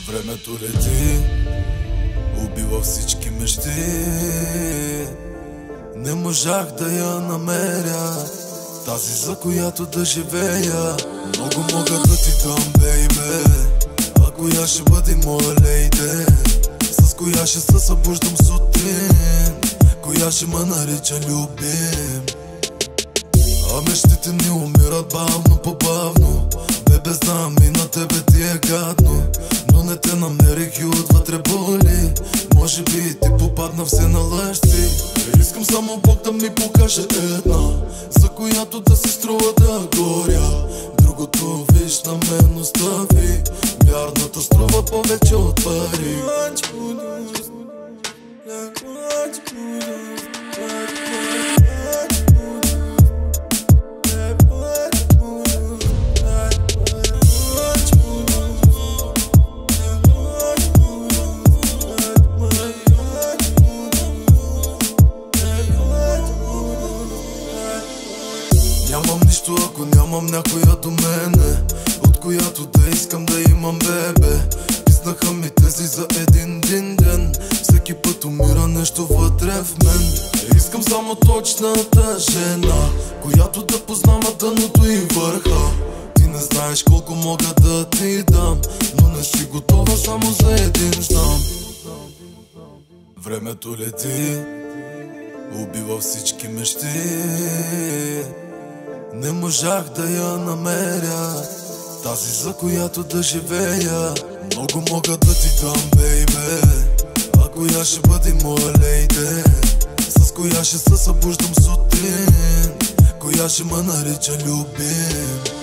Времето лети, убива всички мечти. Не можах да я намеря, тази за която да живея. Много мога да ти дам, бейбе, а коя ще бъде моя лейде? С коя ще се събуждам сутрин, коя ще ме нарича любим? А мечтите ни умират бавно по бавно. Бебе, знам и на тебе ти е гадно, но не те намерих и отвътре боли. Може би ти попадна все на лъжци. Искам само Бог да ми покаже една, за която да си струва да горя. Другото виж на мен остави, вярната струва повече от пари. Нямам нищо, ако нямам някоя до мене, от която да искам да имам бебе. Писнаха ми тези за един ден, всеки път умира нещо вътре в мен. Искам само точната жена, която да познава дъното и върха. Ти не знаеш колко мога да ти дам, но не си готова само за един знам. Времето лети, убива всички мечти. Не можах да я намеря, тази за която да живея. Много мога да ти дам, бейбе, а коя ще бъде моя лейде? С коя ще се събуждам сутрин, коя ще ме нарича любим?